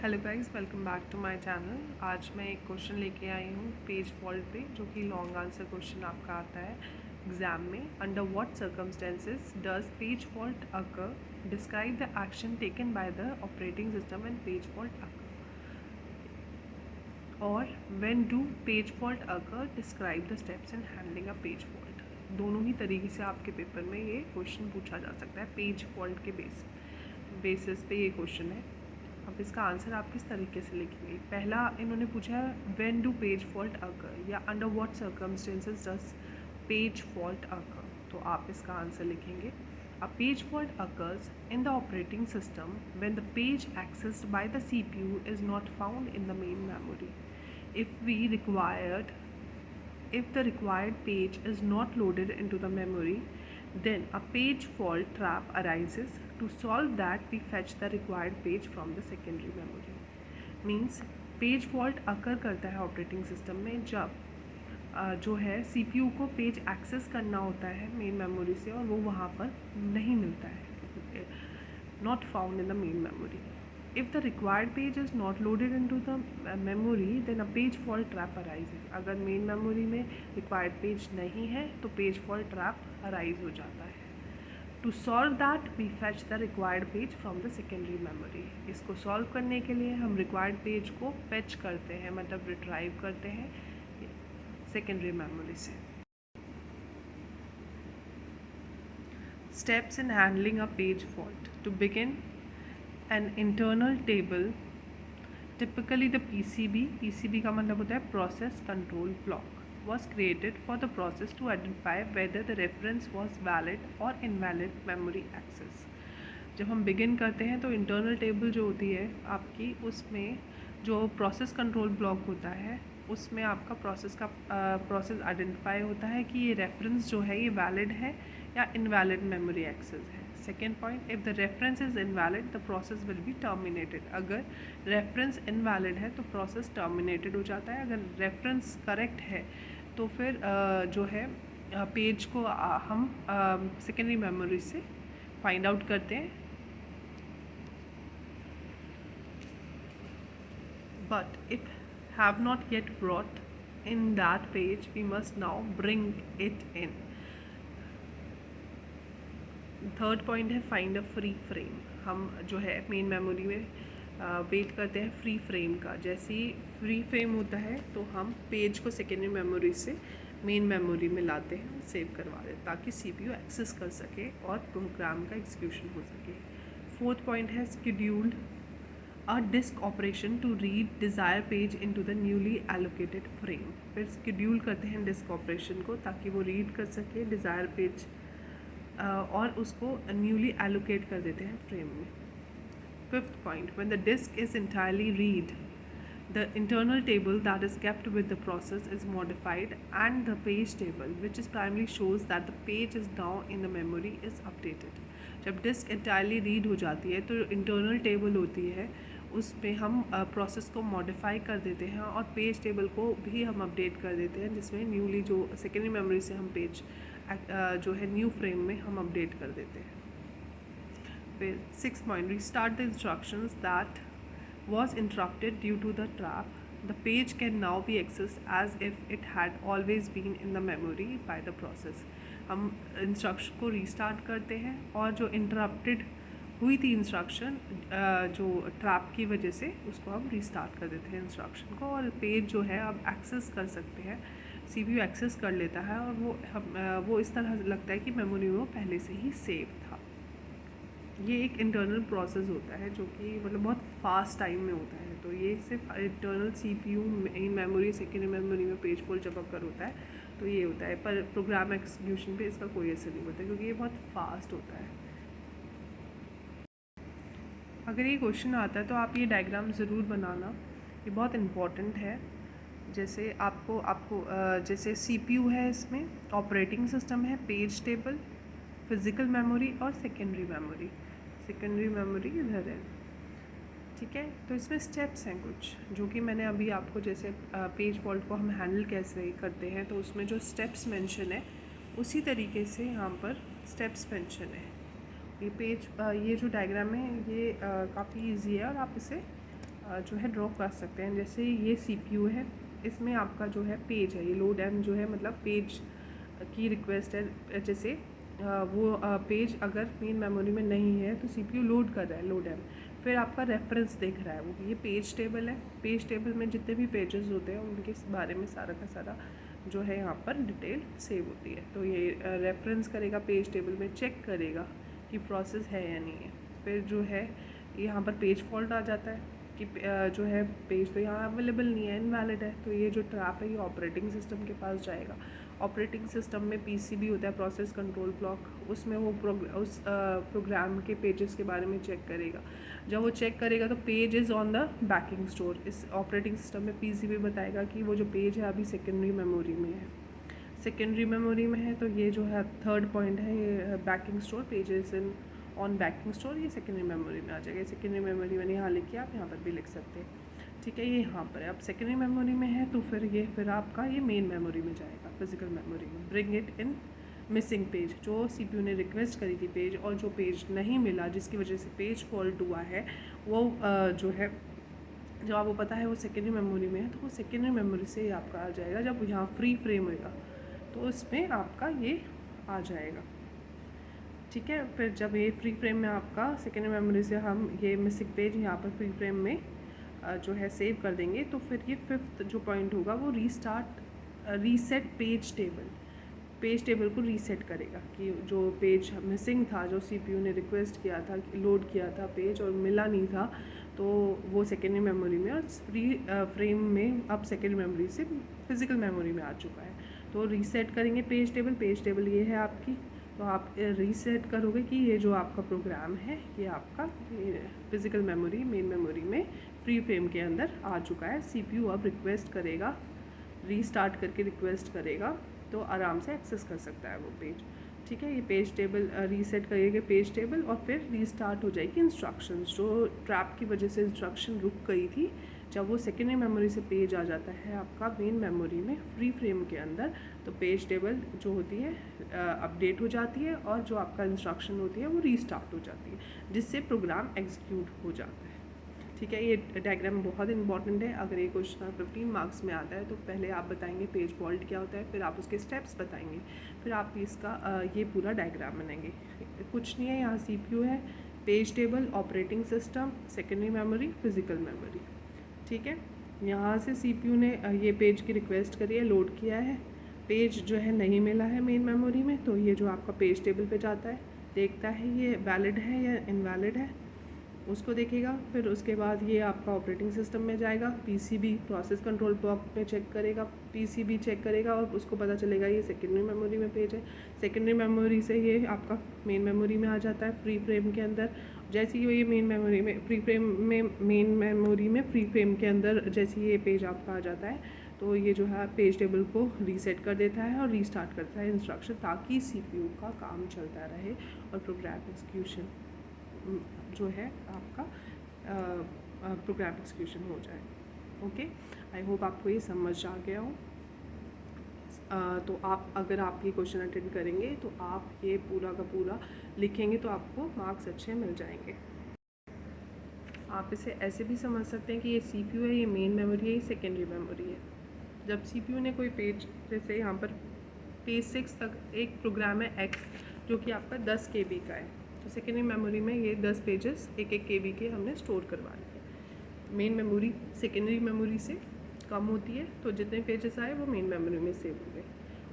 Hello guys, welcome back to my channel. आज मैं एक क्वेश्चन लेके आई हूँ पेज फॉल्ट पे, जो कि लॉन्ग आंसर क्वेश्चन आपका आता है एग्जाम में। Under what circumstances does page fault occur, describe the action taken by the operating system and page fault occur, और when do page fault occur, describe the steps in handling a page fault. दोनों ही तरीके से आपके paper में ये question पूछा जा सकता है। पेज फॉल्ट के बेसिस पे ये क्वेश्चन है। अब इसका आंसर आप किस तरीके से लिखेंगे। पहला इन्होंने पूछा है when do page fault occur, या under what circumstances does page fault occur. तो आप इसका आंसर लिखेंगे a page fault occurs in the operating system when the page accessed by the CPU is not found in the main memory if the required page is not loaded into the memory, then a page fault trap arises. To solve that, we fetch the required page from the secondary memory. Means page fault अकर करता है operating system में जब जो है CPU को page access करना होता है मेन मेमोरी से, और वो वहाँ पर नहीं मिलता है, not found in the main memory. If the required page is not loaded into the memory, then a page fault trap arises. अगर मेन मेमोरी में required page नहीं है तो पेज फॉल्ट ट्रैप अराइज हो जाता है. To solve that, we fetch the required page from the secondary memory. इसको solve करने के लिए हम required page को fetch करते हैं, मतलब रिट्राइव करते हैं सेकेंडरी मेमोरी से. Steps in handling a page fault. To begin, an internal table, typically the PCB का मतलब होता है process control block, was created for the process to identify whether the reference was valid or invalid memory access. जब हम begin करते हैं तो internal table जो होती है आपकी, उसमें जो प्रोसेस कंट्रोल ब्लॉक होता है उसमें आपका प्रोसेस आइडेंटिफाई होता है कि ये रेफरेंस जो है ये वैलिड है या इनवैलिड मेमोरी एक्सेस है. Second point, if the reference is invalid the process will be terminated. अगर रेफरेंस इनवैलिड है तो प्रोसेस टर्मिनेटेड हो जाता है. अगर रेफरेंस करेक्ट है तो फिर जो है पेज को हम सेकेंडरी मेमोरी से फाइंड आउट करते हैं. But if have not yet brought in that page, we must now bring it in. Third point है फाइंड अ फ्री फ्रेम. हम जो है मेन मेमोरी में वेट करते हैं फ्री फ्रेम का. जैसे ही फ्री फ्रेम होता है तो हम पेज को सेकेंडरी मेमोरी से मेन मेमोरी में लाते हैं, सेव करवा देते हैं ताकि CPU एक्सेस कर सके और प्रोग्राम का एग्जीक्यूशन हो सके. फोर्थ पॉइंट है scheduled a disk operation to read desired page into the newly allocated frame. फिर शेड्यूल करते हैं डिस्क ऑपरेशन को ताकि वो रीड कर सके डिज़ायर पेज और उसको न्यूली एलोकेट कर देते हैं फ्रेम में. Fifth point, when the disc is entirely read, the internal table that is kept with the process is modified and the page table, which is primarily shows that the page is now in the memory, is updated. जब disc entirely read हो जाती है तो internal table होती है उसमें हम process को मॉडिफाई कर देते हैं और पेज टेबल को भी हम अपडेट कर देते हैं, जिसमें न्यूली जो सेकेंडरी मेमोरी से हम पेज जो है न्यू फ्रेम में हम अपडेट कर देते हैं. फिर six point, restart the instructions that was interrupted due to the trap. The page can now be accessed as if it had always been in the memory by the process. हम instruction को restart करते हैं और जो interrupted हुई थी instruction जो trap की वजह से, उसको हम रीस्टार्ट कर देते हैं इंस्ट्रक्शन को, और पेज जो है अब एक्सेस कर सकते हैं. CPU एक्सेस कर लेता है और वो इस तरह लगता है कि मेमोरी में वो पहले से ही सेव था. ये एक इंटरनल प्रोसेस होता है जो कि मतलब बहुत फास्ट टाइम में होता है. तो ये सिर्फ internal CPU main memory secondary memory में पेज फॉल्ट जब अकर होता है तो ये होता है, पर प्रोग्राम एक्सिक्यूशन पे इसका कोई असर नहीं होता क्योंकि ये बहुत फास्ट होता है. अगर ये क्वेश्चन आता है तो आप ये डायग्राम ज़रूर बनाना, ये बहुत इम्पॉर्टेंट है. जैसे आपको जैसे CPU है, इसमें ऑपरेटिंग सिस्टम है, पेज टेबल, फिज़िकल मेमोरी और सेकेंडरी मेमोरी. सेकेंडरी मेमोरी इधर है, ठीक है. तो इसमें स्टेप्स हैं कुछ जो कि मैंने अभी आपको, जैसे पेज फॉल्ट को हम हैंडल कैसे करते हैं तो उसमें जो स्टेप्स मेंशन है उसी तरीके से यहाँ पर स्टेप्स मेंशन है. ये जो डायग्राम है ये काफ़ी इजी है और आप इसे जो है ड्रॉ कर सकते हैं। जैसे ये CPU है, इसमें आपका जो है पेज है, ये लोड एम जो है मतलब पेज की रिक्वेस्ट है। जैसे वो पेज अगर मेन मेमोरी में नहीं है तो CPU लोड कर रहा है, लोड एम। फिर आपका रेफरेंस देख रहा है वो, ये पेज टेबल है। पेज टेबल में जितने भी पेजेस होते हैं उनके बारे में सारा का सारा जो है यहाँ पर डिटेल सेव होती है। तो ये रेफरेंस करेगा पेज टेबल में, चेक करेगा कि प्रोसेस है या नहीं है। फिर जो है यहाँ पर पेज फॉल्ट आ जाता है कि जो है पेज तो यहाँ अवेलेबल नहीं है, इनवैलिड है। तो ये जो ट्रैप है ये ऑपरेटिंग सिस्टम के पास जाएगा। ऑपरेटिंग सिस्टम में PCB होता है, प्रोसेस कंट्रोल ब्लॉक, उसमें वो उस प्रोग्राम के पेजेस के बारे में चेक करेगा। जब वो चेक करेगा तो page is on the banking store. इस ऑपरेटिंग सिस्टम में PCB बताएगा कि वो जो पेज है अभी सेकेंडरी मेमोरी में है, सेकेंडरी मेमोरी में है। तो ये जो है थर्ड पॉइंट है, ये banking store, pages in on banking store, ये सेकेंडरी मेमोरी में आ जाएगा। सेकेंडरी मेमोरी मैंने यहाँ लिखी, आप यहाँ पर भी लिख सकते हैं। ठीक है, ये यहाँ पर है। अब सेकेंडरी मेमोरी में है तो फिर आपका ये मेन मेमोरी में जाएगा, फिजिकल मेमोरी में। Bring it in missing page, जो CPU ने रिक्वेस्ट करी थी पेज और जो पेज नहीं मिला जिसकी वजह से पेज फॉल्ट हुआ है, वो जो है जब आपको पता है वो सेकेंडरी मेमोरी में है तो वो सेकेंडरी मेमोरी से ही आपका आ जाएगा। जब यहाँ फ्री फ्रेम होएगा तो उसमें आपका ये आ जाएगा। ठीक है, फिर जब ये फ्री फ्रेम में आपका सेकेंडरी मेमोरी से हम ये मिसिंग पेज यहाँ पर फ्री फ्रेम में जो है सेव कर देंगे, तो फिर ये फिफ्थ जो पॉइंट होगा वो reset page table, page table को रीसेट करेगा कि जो पेज मिसिंग था, जो CPU ने रिक्वेस्ट किया था, लोड किया था पेज और मिला नहीं था, तो वो सेकेंडरी मेमोरी में और फ्री फ्रेम में अब सेकेंडरी मेमोरी से फिज़िकल मेमोरी में आ चुका है। तो रीसेट करेंगे पेज टेबल ये है आपकी। तो आप रीसेट करोगे कि ये जो आपका प्रोग्राम है ये आपका फिज़िकल मेमोरी, मेन मेमोरी में फ्री फ्रेम के अंदर आ चुका है। CPU अब रिक्वेस्ट करेगा, रीस्टार्ट करके रिक्वेस्ट करेगा तो आराम से एक्सेस कर सकता है वो पेज। ठीक है, ये पेज टेबल रीसेट करिएगा पेज टेबल और फिर रीस्टार्ट हो जाएगी इंस्ट्रक्शंस। जो ट्रैप की वजह से इंस्ट्रक्शन रुक गई थी, जब वो सेकेंडरी मेमोरी से पेज आ जाता है आपका मेन मेमोरी में फ्री फ्रेम के अंदर, तो पेज टेबल जो होती है अपडेट हो जाती है और जो आपका इंस्ट्रक्शन होती है वो रीस्टार्ट हो जाती है, जिससे प्रोग्राम एग्जीक्यूट हो जाता है। ठीक है, ये डायग्राम बहुत इंपॉर्टेंट है। अगर ये क्वेश्चन 15 मार्क्स में आता है तो पहले आप बताएंगे पेज फॉल्ट क्या होता है, फिर आप उसके स्टेप्स बताएंगे, फिर आप इसका ये पूरा डायग्राम बनाएंगे। कुछ नहीं है, यहाँ CPU है, page table, operating system, secondary memory, physical memory. ठीक है, यहाँ से CPU ने ये पेज की रिक्वेस्ट करी है, लोड किया है, पेज जो है नहीं मिला है मेन मेमोरी में, तो ये जो आपका पेज टेबल पे जाता है, देखता है ये वैलिड है या इनवैलिड है, उसको देखेगा। फिर उसके बाद ये आपका ऑपरेटिंग सिस्टम में जाएगा, PCB प्रोसेस कंट्रोल ब्लॉक में चेक करेगा, PCB चेक करेगा और उसको पता चलेगा ये सेकेंडरी मेमोरी में पेज है। सेकेंडरी मेमोरी से ये आपका मेन मेमोरी में आ जाता है फ्री फ्रेम के अंदर। जैसे ही ये मेन मेमोरी में फ्री फ्रेम में फ्री फ्रेम के अंदर जैसे ये पेज आपका आ जाता है, तो ये जो है पेज टेबल को रीसेट कर देता है और रीस्टार्ट करता है इंस्ट्रक्शन, ताकि CPU का काम चलता रहे और प्रोग्राम एग्जीक्यूशन जो है आपका प्रोग्राम एग्जीक्यूशन हो जाए। ओके, आई होप आपको ये समझ आ गया हो। तो आप अगर आप ये क्वेश्चन अटेंड करेंगे तो आप ये पूरा का पूरा लिखेंगे तो आपको मार्क्स अच्छे मिल जाएंगे। आप इसे ऐसे भी समझ सकते हैं कि ये CPU है, ये मेन मेमोरी है, ये सेकेंडरी मेमोरी है। जब CPU ने कोई पेज, जैसे यहाँ पर पेज 6 तक एक प्रोग्राम है X जो कि आपका 10 KB का है, तो सेकेंडरी मेमोरी में ये 10 पेजेस 1-1 KB के हमने स्टोर करवा लिए। मेन मेमोरी सेकेंडरी मेमोरी से कम होती है, तो जितने पेजेस आए वो मेन मेमोरी में सेव हो गए।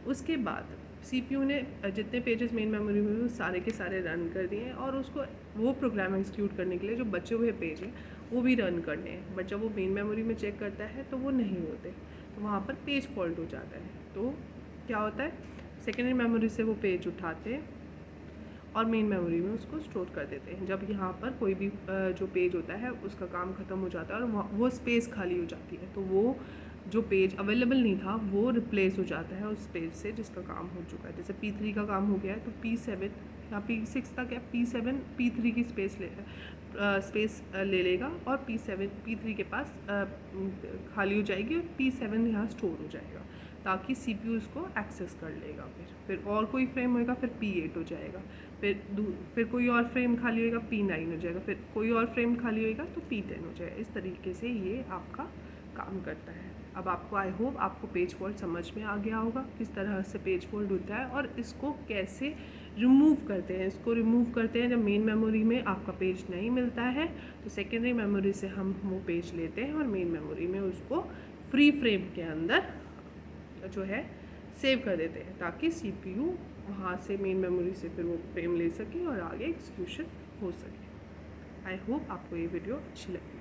उसके बाद CPU ने जितने पेजेस मेन मेमोरी में वो सारे के सारे रन कर दिए हैं और उसको वो प्रोग्राम एग्जीक्यूट करने के लिए जो बचे हुए पेज हैं वो भी रन करने हैं, बट जब वो मेन मेमोरी में चेक करता है तो वो नहीं होते, तो वहाँ पर पेज फॉल्ट हो जाता है। तो क्या होता है, सेकेंडरी मेमोरी से वो पेज उठाते हैं और मेन मेमोरी में उसको स्टोर कर देते हैं। जब यहाँ पर कोई भी जो पेज होता है उसका काम ख़त्म हो जाता है और वो स्पेस खाली हो जाती है, तो वो जो पेज अवेलेबल नहीं था वो रिप्लेस हो जाता है उस पेज से जिसका काम हो चुका है। जैसे P3 का काम हो गया है तो P7 या P6 तक है, P7 P3 की स्पेस ले लेगा और P3 के पास खाली हो जाएगी और P7 यहाँ स्टोर हो जाएगा, ताकि CPU उसको एक्सेस कर लेगा। फिर और कोई फ्रेम होएगा, फिर P8 हो जाएगा, फिर कोई और फ्रेम खाली होएगा P9 हो जाएगा, फिर कोई और फ्रेम खाली होएगा तो P10 हो जाएगा। इस तरीके से ये आपका काम करता है। अब आपको आई होप आपको पेज फॉल्ट समझ में आ गया होगा किस तरह से पेज फॉल्ट होता है और इसको कैसे रिमूव करते हैं। इसको रिमूव करते हैं जब मेन मेमोरी में आपका पेज नहीं मिलता है तो सेकेंडरी मेमोरी से हम वो पेज लेते हैं और मेन मेमोरी में उसको फ्री फ्रेम के अंदर जो है सेव कर देते हैं ताकि CPU वहाँ से मेन मेमोरी से फिर वो फ्रेम ले सके और आगे एग्जीक्यूशन हो सके। आई होप आपको ये वीडियो अच्छी लगी।